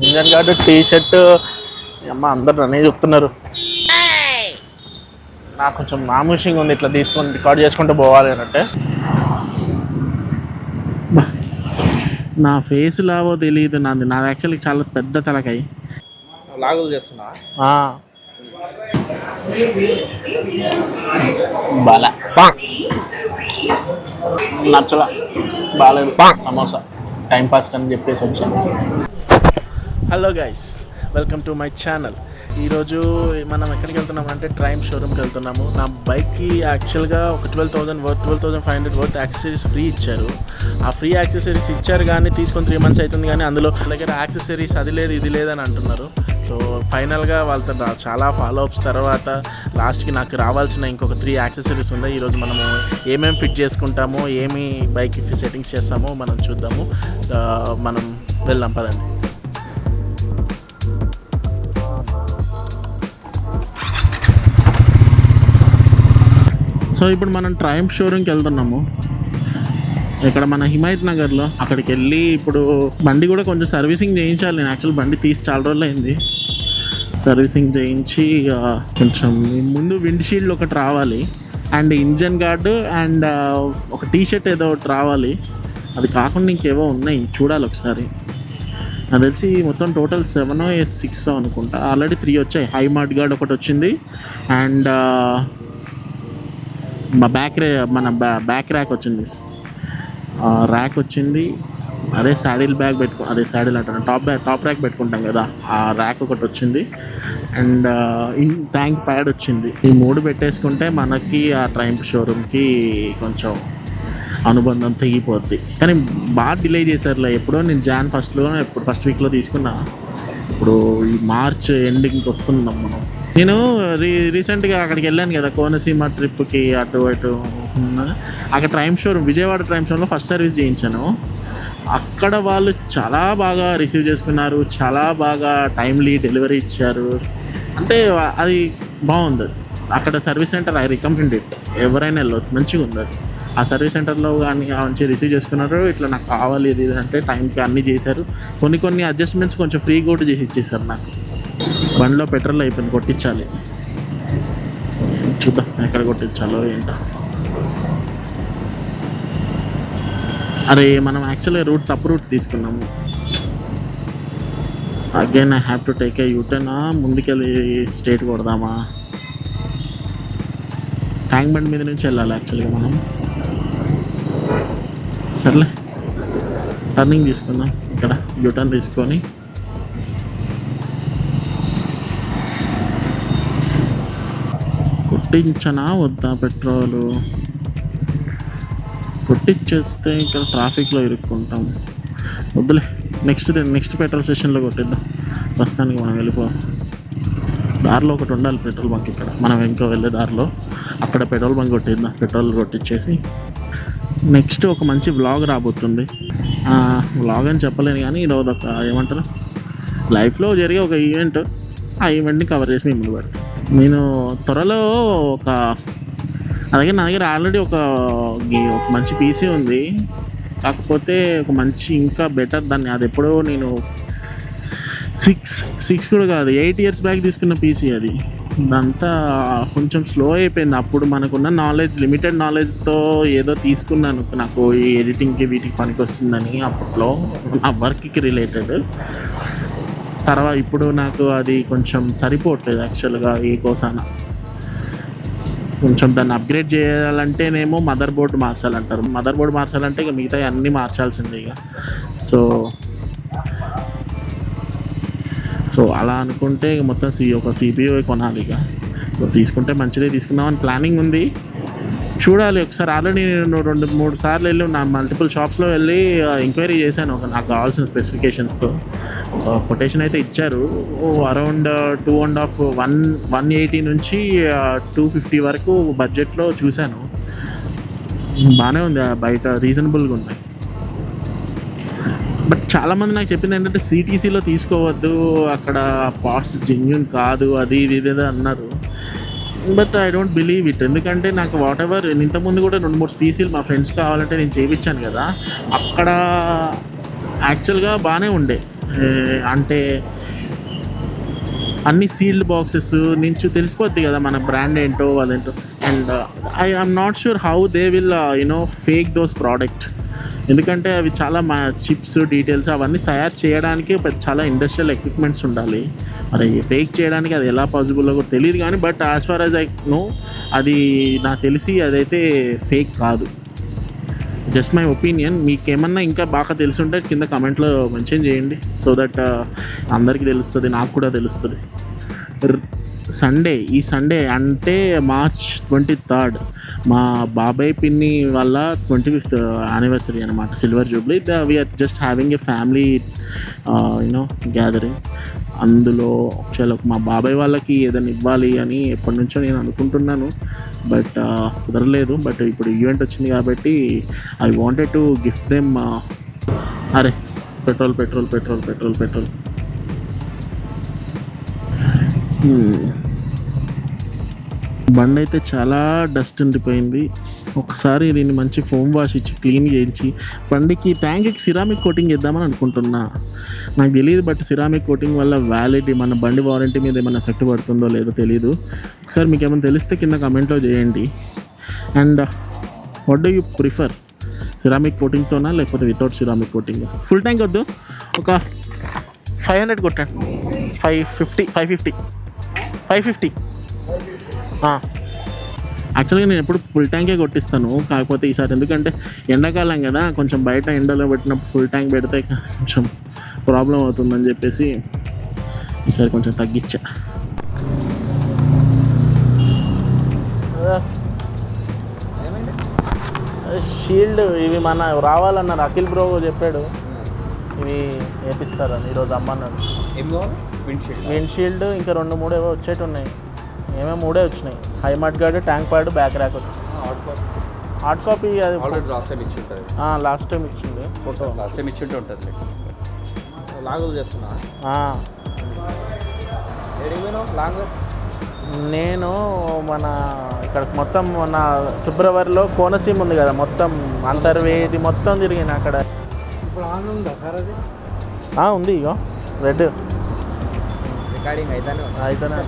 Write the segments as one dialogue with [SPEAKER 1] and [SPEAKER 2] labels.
[SPEAKER 1] Engine guard T shirt అమ్మ అందరు నన్నే చెప్తున్నారు. నాకు కొంచెం నామూషింగ్ ఉంది ఇట్లా తీసుకొని రికార్డ్ చేసుకుంటూ పోవాలి అంటే. నా ఫేస్ లావో తెలియదు, నాది యాక్చువల్లీ చాలా పెద్ద తలకాయ.
[SPEAKER 2] లాగులు చేస్తున్నా
[SPEAKER 1] బాలా నచ్చలా, బాలేదు సమోసా. టైంపాస్ అని చెప్పేసి వచ్చాను. Hello guys, welcome to my channel. ఈరోజు మనం ఎక్కడికి వెళ్తున్నాం అంటే ట్రైమ్ షోరూమ్కి వెళ్తున్నాము. నా బైక్కి యాక్చువల్గా ఒక 12,500 వర్త్ యాక్సెసరీస్ ఫ్రీ ఇచ్చారు. ఆ ఫ్రీ యాక్సెసరీస్ ఇచ్చారు కానీ తీసుకొని 3 months అవుతుంది, కానీ అందులో దగ్గర యాక్సెసరీస్ అది లేదు ఇది లేదని అంటున్నారు. సో ఫైనల్గా వాళ్ళతో చాలా ఫాలోఅప్స్ తర్వాత లాస్ట్కి నాకు రావాల్సిన ఇంకొక 3 యాక్సెసరీస్ ఉన్నాయి. ఈరోజు మనము ఏమేమి ఫిట్ చేసుకుంటామో, ఏమి బైక్కి సెట్టింగ్స్ చేస్తామో మనం చూద్దాము. మనం వెళ్దాం పదండి. సో ఇప్పుడు మనం ట్రయంఫ్ షోరూమ్కి వెళ్తున్నాము. ఇక్కడ మన హిమాయత్ నగర్లో. అక్కడికి వెళ్ళి ఇప్పుడు బండి కూడా కొంచెం సర్వీసింగ్ చేయించాలి. నేను యాక్చువల్ బండి తీసి చాలా రోజులు అయింది. సర్వీసింగ్ చేయించి కొంచెం ముందు విండ్షీల్డ్ ఒకటి రావాలి, అండ్ ఇంజన్ గార్డు, అండ్ ఒక టీ షర్ట్ ఏదో ఒకటి రావాలి. అది కాకుండా ఇంకేవో ఉన్నాయి, చూడాలి ఒకసారి. నాకు తెలిసి మొత్తం టోటల్ 7 or 6 అనుకుంటా. ఆల్రెడీ 3 వచ్చాయి. హై మాడ్ గార్డ్ ఒకటి వచ్చింది, అండ్ మా బ్యాక్ ర్యాక్ వచ్చింది, ర్యాక్ వచ్చింది. అదే శాడిల్ బ్యాగ్ అదే శాడిల్ అంటాను, టాప్ ర్యాక్ పెట్టుకుంటాం కదా, ఆ ర్యాక్ ఒకటి వచ్చింది, అండ్ ట్యాంక్ ప్యాడ్ వచ్చింది. ఈ 3 పెట్టేసుకుంటే మనకి ఆ ట్రయంఫ్ షోరూమ్కి కొంచెం అనుబంధం తెగిపోద్ది. కానీ బాగా డిలే చేశారులే. ఎప్పుడో నేను Jan 1st వీక్లో తీసుకున్నా. ఇప్పుడు ఈ March ఎండింగ్కి వస్తున్నాం మనం. నేను రీసెంట్గా అక్కడికి వెళ్ళాను కదా, కోనసీమ ట్రిప్కి. అటు అక్కడ ట్రయంఫ్ షోరూమ్, విజయవాడ ట్రయంఫ్ షోరూమ్లో ఫస్ట్ సర్వీస్ చేయించాను. అక్కడ వాళ్ళు చాలా బాగా రిసీవ్ చేసుకున్నారు, చాలా బాగా టైమ్లీ డెలివరీ ఇచ్చారు. అంటే అది బాగుంది. అక్కడ service centre I recommend it, ఎవరైనా వెళ్ళవచ్చు, మంచిగా ఉంది అది. ఆ సర్వీస్ సెంటర్లో కానీ మంచిగా రిసీవ్ చేసుకున్నారు. ఇట్లా నాకు కావాలి ఇది అంటే టైంకి అన్నీ చేశారు. కొన్ని అడ్జస్ట్మెంట్స్ కొంచెం ఫ్రీ కూడా చేసి ఇచ్చేసారు నాకు. బండిలో పెట్రోల్ అయిపోయింది, కొట్టించాలి. చూద్దాం ఎక్కడ కొట్టించాలో ఏంటో. అరే మనం యాక్చువల్గా తప్పు రూట్ తీసుకున్నాము. Again I have to take a U turn. ముందుకెళ్ళి స్ట్రేట్ కొడదామా? ట్యాంక్ బండ్ మీద నుంచి వెళ్ళాలి యాక్చువల్గా మనం. సర్లే, టర్నింగ్ తీసుకుందాం. ఇక్కడ యూటర్న్ తీసుకొని కొట్టించనా వద్దా? పెట్రోలు కొట్టించేస్తే ఇక్కడ ట్రాఫిక్లో ఇరుక్కుంటాం. వద్దులే, నెక్స్ట్ పెట్రోల్ స్టేషన్లో కొట్టిద్దాం. ప్రస్తుతానికి మనం వెళ్ళిపోదాం. దారిలో ఒకటి ఉండాలి పెట్రోల్ బంక్. ఇక్కడ మనం ఇంకో వెళ్ళే దారిలో అక్కడ పెట్రోల్ బంక్ కొట్టిద్దాం. పెట్రోల్ కొట్టించేసి నెక్స్ట్ ఒక మంచి వ్లాగ్ రాబోతుంది. వ్లాగ్ అని చెప్పలేను కానీ ఈరోజు ఒక ఏమంటారు, లైఫ్లో జరిగే ఒక ఈవెంట్. ఆ ఈవెంట్ని కవర్ చేసి మీ ముందు పెడతాను. నేను త్వరలో నా దగ్గర ఆల్రెడీ ఒక మంచి పీసీ ఉంది. కాకపోతే ఒక మంచి ఇంకా బెటర్ దాన్ని, అది ఎప్పుడో నేను 6 కూడా కాదు 8 years బ్యాక్ తీసుకున్న పీసీ అది. ఇదంతా కొంచెం స్లో అయిపోయింది. అప్పుడు మనకున్న లిమిటెడ్ నాలెడ్జ్తో ఏదో తీసుకున్నాను, నాకు ఈ ఎడిటింగ్కి వీటికి పనికి వస్తుందని అప్పట్లో, నా వర్క్కి రిలేటెడ్. తర్వాత ఇప్పుడు నాకు అది కొంచెం సరిపోవట్లేదు యాక్చువల్గా. ఏ కోసాన కొంచెం దాన్ని అప్గ్రేడ్ చేయాలంటేనేమో మదర్ బోర్డు మార్చాలంటారు. మదర్ బోర్డు మార్చాలంటే ఇక మిగతా అన్నీ మార్చాల్సిందే ఇక. సో అలా అనుకుంటే ఇక మొత్తం ఒక CPU కొనాలి ఇక. సో తీసుకుంటే మంచిదే తీసుకుందామని ప్లానింగ్ ఉంది. చూడాలి ఒకసారి. ఆల్రెడీ నేను 2-3 సార్లు వెళ్ళి నా మల్టిపుల్ షాప్స్లో వెళ్ళి ఎంక్వైరీ చేశాను నాకు కావాల్సిన స్పెసిఫికేషన్స్తో. కొటేషన్ అయితే ఇచ్చారు. అరౌండ్ 180 నుంచి 250 వరకు బడ్జెట్లో చూశాను. బాగానే ఉంది, బయట రీజనబుల్గా ఉన్నాయి. బట్ చాలామంది నాకు చెప్పింది ఏంటంటే CTCలో తీసుకోవద్దు, అక్కడ పార్ట్స్ జెన్యూన్ కాదు, అది ఇది ఏదో అన్నారు. But I don't believe it. ఎందుకంటే నాకు వాటెవర్ ఇంతకుముందు కూడా 2-3 పీసీలు మా ఫ్రెండ్స్ కావాలంటే నేను చేయించాను కదా, అక్కడ యాక్చువల్గా బాగానే ఉండే, అంటే అన్ని సీల్డ్ బాక్సెస్ నుంచి తెలిసిపోద్ది కదా మన బ్రాండ్ ఏంటో అదేంటో. And I'm not sure how they will fake those product, ఎందుకంటే అవి చాలా మా చిప్స్ డీటెయిల్స్ అవన్నీ తయారు చేయడానికి చాలా ఇండస్ట్రియల్ ఎక్విప్మెంట్స్ ఉండాలి. మరి ఫేక్ చేయడానికి అది ఎలా పాసిబుల్లో కూడా తెలియదు కానీ, but as far as I know అది నాకు తెలిసి అదైతే ఫేక్ కాదు. Just my opinion. మీకు ఏమన్నా ఇంకా బాగా తెలుసుంటే కింద కమెంట్లో మెన్షన్ చేయండి, సో దట్ అందరికీ తెలుస్తుంది, నాకు కూడా తెలుస్తుంది. సండే, ఈ సండే అంటే March 23rd మా బాబాయ్ పిన్ని వాళ్ళ 25th యానివర్సరీ అనమాట, silver jubilee. We're just having a family gathering. అందులో ఒకసారి మా బాబాయ్ వాళ్ళకి ఏదైనా ఇవ్వాలి అని ఎప్పటి నుంచో నేను అనుకుంటున్నాను, బట్ కుదరలేదు. బట్ ఇప్పుడు ఈవెంట్ వచ్చింది కాబట్టి I wanted to gift them. అరే petrol petrol petrol petrol petrol. బండి అయితే చాలా డస్ట్ ఉండిపోయింది. ఒకసారి దీన్ని మంచి ఫోమ్ వాష్ ఇచ్చి క్లీన్ చేయించి బండికి ట్యాంక్కి సిరామిక్ కోటింగ్ చేద్దామని అనుకుంటున్నా. నాకు తెలియదు, బట్ సిరామిక్ కోటింగ్ వల్ల వ్యాలిడిటీ మన బండి వారంటీ మీద ఏమైనా ఎఫెక్ట్ పడుతుందో లేదో తెలీదు. ఒకసారి మీకు ఏమైనా తెలిస్తే కింద కమెంట్లో చేయండి. And what do you prefer, ceramic కోటింగ్తోనా లేకపోతే without ceramic coating? Full tank వద్దు, ఒక 500 కొట్టండి. 550 యాక్చువల్గా నేను ఎప్పుడు ఫుల్ ట్యాంకే కొట్టిస్తాను, కాకపోతే ఈసారి ఎందుకంటే ఎండాకాలం కదా, కొంచెం బయట ఎండలో పెట్టినప్పుడు ఫుల్ ట్యాంక్ పెడితే కొంచెం ప్రాబ్లం అవుతుందని చెప్పేసి ఈసారి కొంచెం తగ్గించా. షీల్డ్ ఇవి మన రావాలన్నారు, అఖిల్ బ్రో చెప్పాడు ఇవి వేపిస్తారని ఈరోజు అమ్మన్నాడు.
[SPEAKER 2] ఏం కావాలి?
[SPEAKER 1] విండ్షీల్డ్ ఇంకా 2-3 ఏవో వచ్చేటి ఉన్నాయి, ఏమేమి 3 వచ్చినాయి. హైమార్ట్ guard, tank pad, back rack వచ్చింది. హార్డ్ కాపీ అది
[SPEAKER 2] ఆల్రెడీ లాస్ట్ టైం ఇచ్చి ఉంటుంది.
[SPEAKER 1] లాస్ట్ టైం ఇచ్చింది ఫోటో,
[SPEAKER 2] లాస్ట్ టైం ఇచ్చి ఉంటుంది. లాగులు చేస్తున్నా లాంగ్.
[SPEAKER 1] నేను మన ఇక్కడ మొత్తం మన ఫిబ్రవరిలో కోనసీమ ఉంది కదా, మొత్తం అంతర్వేది మొత్తం తిరిగిన అక్కడ.
[SPEAKER 2] ఇప్పుడు ఆన్ ఉందా సార్ అది?
[SPEAKER 1] ఉంది ఇగో రెడ్
[SPEAKER 2] రికార్డింగ్ అయితేనే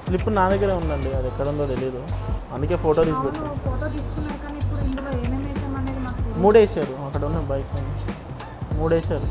[SPEAKER 1] స్లిప్ నా దగ్గరే ఉందండి, అది ఎక్కడ ఉందో తెలీదు, అందుకే ఫోటో తీసి పెట్టాను. 3 వేసారు అక్కడ ఉన్న బైక్, 3 వేసారు.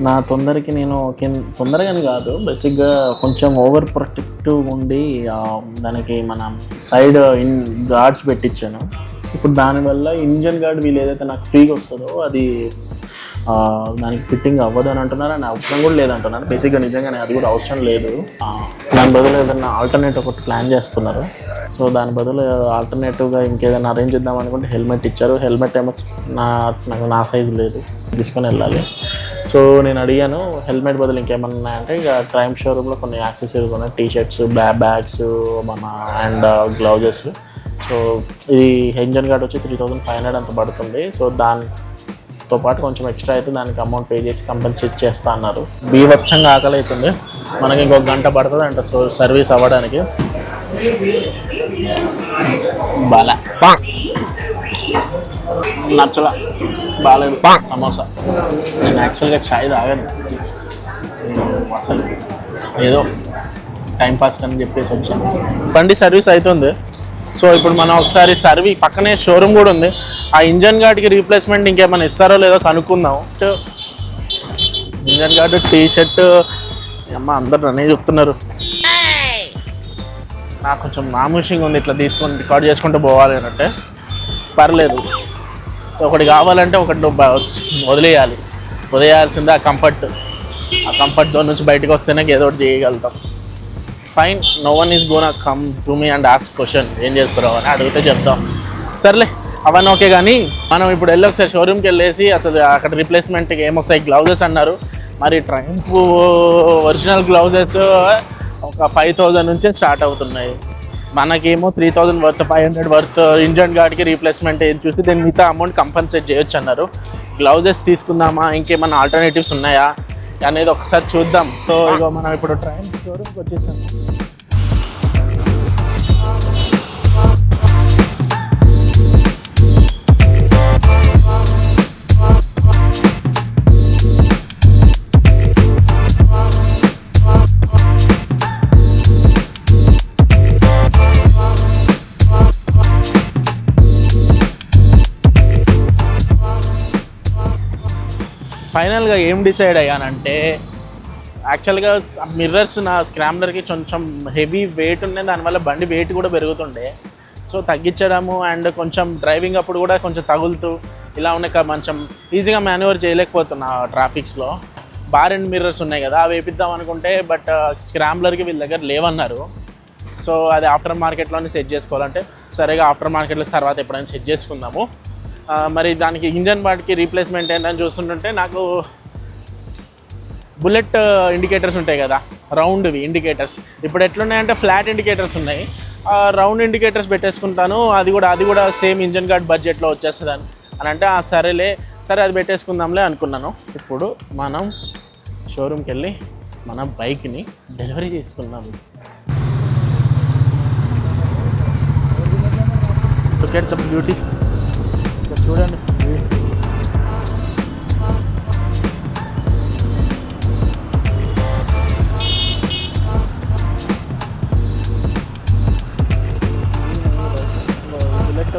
[SPEAKER 1] నా తొందరకి నేను తొందరగాని కాదు, బేసిక్గా కొంచెం ఓవర్ ప్రొటెక్టివ్ ఉండి దానికి మన సైడ్ గార్డ్స్ పెట్టించాను. ఇప్పుడు దానివల్ల ఇంజన్ గార్డ్ వీళ్ళు ఏదైతే నాకు ఫ్రీగా వస్తుందో అది దానికి ఫిట్టింగ్ అవ్వదు అని అంటున్నారు, అని అవసరం కూడా లేదంటున్నారు. బేసిక్గా నిజంగానే అది కూడా అవసరం లేదు. దాని బదులు ఏదైనా ఆల్టర్నేటివ్ ఒకటి ప్లాన్ చేస్తున్నారు. సో దాని బదులు ఆల్టర్నేటివ్గా ఇంకేదైనా అరేంజ్ చేద్దాం అనుకుంటే హెల్మెట్ ఇచ్చారు. హెల్మెట్ ఏమో నాకు నా సైజు లేదు, తీసుకొని వెళ్ళాలి. సో నేను అడిగాను హెల్మెట్ బదులు ఇంకేమన్నా ఉన్నాయంటే, ఇక క్రైమ్ షోరూంలో కొన్ని యాక్సెసరీస్ ఉన్నాయి, టీషర్ట్స్, బ్యాగ్స్ మన అండ్ గ్లౌజెస్. సో ఇది ఇంజన్ గార్డ్ వచ్చి 3500 అంత పడుతుంది. సో దాంతో పాటు కొంచెం ఎక్స్ట్రా అయితే దానికి అమౌంట్ పే చేసి కంపెన్సేట్ చేస్తా అన్నారు. బీభత్సంగా ఆకలి అవుతుంది, మనకి ఇంకొక గంట పడుతుంది అంట సో సర్వీస్ అవ్వడానికి. బాలా నచ్చల బాగాలేదు సమోసా. నేను యాక్చువల్గా చాయ్ తాగాను, అసలు ఏదో టైంపాస్ అని చెప్పేసి వచ్చాను. బండి సర్వీస్ అవుతుంది. సో ఇప్పుడు మనం ఒకసారి పక్కనే షోరూమ్ కూడా ఉంది, ఆ ఇంజన్ గార్డ్కి రీప్లేస్మెంట్ ఇంకేమైనా ఇస్తారో లేదో కనుక్కుందాం. ఇంజన్ గార్డు, టీషర్ట్, అమ్మ అందరు నన్నే చెప్తున్నారు. నాకు కొంచెం నామూషింగ్ ఉంది, ఇట్లా తీసుకొని రికార్డ్ చేసుకుంటూ పోవాలి అంటే. పర్లేదు, ఒకటి కావాలంటే ఒకటి వదిలేయాల్సిందే. ఆ కంఫర్ట్ జోన్ నుంచి బయటకు వస్తేనే ఏదో ఒకటి చేయగలుగుతాం. Fine, no one is gonna come to me and ask question ఏం చేస్తున్నావు అని అడిగితే చెప్తాం. సర్లే అవన్నీ ఓకే, కానీ మనం ఇప్పుడు వెళ్ళి ఒకసారి షోరూమ్కి వెళ్ళేసి అసలు అక్కడ రీప్లేస్మెంట్కి ఏమొస్తాయి. గ్లౌజెస్ అన్నారు, మరి ట్రైంప్ ఒరిజినల్ గ్లౌజెస్ ఒక 5000 నుంచే స్టార్ట్ అవుతున్నాయి. మనకేమో 3000 వర్త్, 500 వర్త్ ఇంజన్ గార్డ్కి రీప్లేస్మెంట్ ఏం చూసి దీని మిగతా అమౌంట్ కంపన్సేట్ చేయొచ్చు అన్నారు. గ్లౌజెస్ తీసుకుందామా, ఇంకేమైనా ఆల్టర్నేటివ్స్ ఉన్నాయా అనేది ఒకసారి చూద్దాం. సో ఇగో మనం ఇప్పుడు ట్రైన్ షోరూమ్కి వచ్చేసాం. ఫైనల్గా ఏం డిసైడ్ అయ్యానంటే యాక్చువల్గా మిర్రర్స్ నా స్క్రామ్లర్కి కొంచెం హెవీ వెయిట్ ఉన్నాయి, దానివల్ల బండి వెయిట్ కూడా పెరుగుతుండే. సో తగ్గించడము అండ్ కొంచెం డ్రైవింగ్ అప్పుడు కూడా కొంచెం తగులుతూ ఇలా ఉన్నాయి, కొంచెం ఈజీగా మాన్యువర్ చేయలేకపోతున్నా ట్రాఫిక్స్లో. బార్ అండ్ మిర్రర్స్ ఉన్నాయి కదా, అవి వేపిద్దాం అనుకుంటే బట్ స్క్రామ్లర్కి వీళ్ళ దగ్గర లేవన్నారు. సో అది ఆఫ్టర్ మార్కెట్లోనే సెట్ చేసుకోవాలంటే సరేగా ఆఫ్టర్ మార్కెట్లో తర్వాత ఎప్పుడైనా సెట్ చేసుకుందాము. మరి దానికి ఇంజన్ వాటికి రీప్లేస్మెంట్ ఏంటని చూస్తుంటే నాకు బుల్లెట్ ఇండికేటర్స్ ఉంటాయి కదా, రౌండ్వి ఇండికేటర్స్ ఇప్పుడు ఎట్లున్నాయంటే ఫ్లాట్ ఇండికేటర్స్ ఉన్నాయి, రౌండ్ ఇండికేటర్స్ పెట్టేసుకుంటాను. అది కూడా సేమ్ ఇంజన్ గార్డ్ బడ్జెట్లో వచ్చేస్తుంది అని అంటే సరే అది పెట్టేసుకుందాంలే అనుకున్నాను. ఇప్పుడు మనం షోరూమ్కి వెళ్ళి మన బైక్ని డెలివరీ చేసుకున్నాము. లుక్ ఎట్ ద బ్యూటీ, చూడండి. బుల్లెట్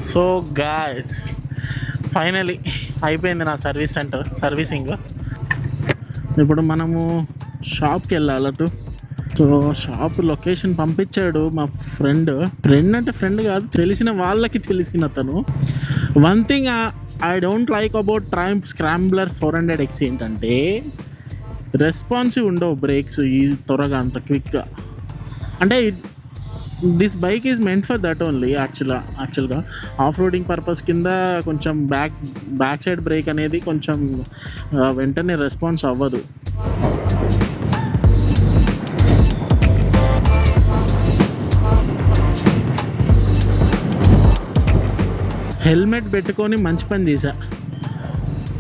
[SPEAKER 1] సో గాయ్స్ ఫైనలీ అయిపోయింది నా సర్వీసింగ్. ఇప్పుడు మనము షాప్కి వెళ్ళాలి అటు. సో షాప్ లొకేషన్ పంపించాడు మా ఫ్రెండ్ అంటే ఫ్రెండ్ కాదు, తెలిసిన వాళ్ళకి తెలిసిన అతను. One thing I don't like about Triumph scrambler 400X ఏంటంటే రెస్పాన్సివ్ ఉండవు బ్రేక్స్ త్వరగా అంత క్విక్గా. అంటే this bike is meant for that only. యాక్చువల్గా ఆఫ్ రోడింగ్ పర్పస్ కింద కొంచెం బ్యాక్ సైడ్ బ్రేక్ అనేది కొంచెం వెంటనే రెస్పాన్స్ అవ్వదు. హెల్మెట్ పెట్టుకొని మంచి పని చేశా.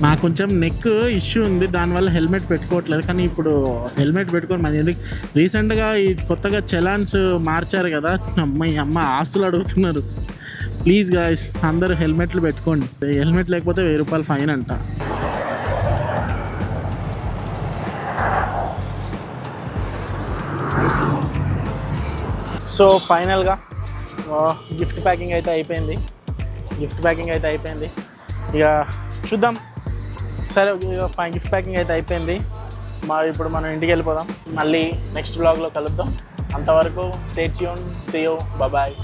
[SPEAKER 1] నాకు కొంచెం నెక్ ఇష్యూ ఉంది, దానివల్ల హెల్మెట్ పెట్టుకోవట్లేదు. కానీ ఇప్పుడు హెల్మెట్ పెట్టుకొని మంచి, ఎందుకు రీసెంట్గా ఈ కొత్తగా చలాన్స్ మార్చారు కదా, అమ్మ ఆస్తులు అడుగుతున్నారు. ప్లీజ్ గాయ్స్ అందరూ హెల్మెట్లు పెట్టుకోండి, హెల్మెట్ లేకపోతే 1000 రూపాయలు ఫైన్ అంట. సో ఫైనల్గా గిఫ్ట్ ప్యాకింగ్ అయితే అయిపోయింది. ఇక చూద్దాం. సరే గిఫ్ట్ ప్యాకింగ్ అయితే అయిపోయింది. ఇప్పుడు మనం ఇంటికి వెళ్ళిపోదాం. మళ్ళీ నెక్స్ట్ వ్లాగ్లో కలుద్దాం. అంతవరకు stay tune, see you, bye.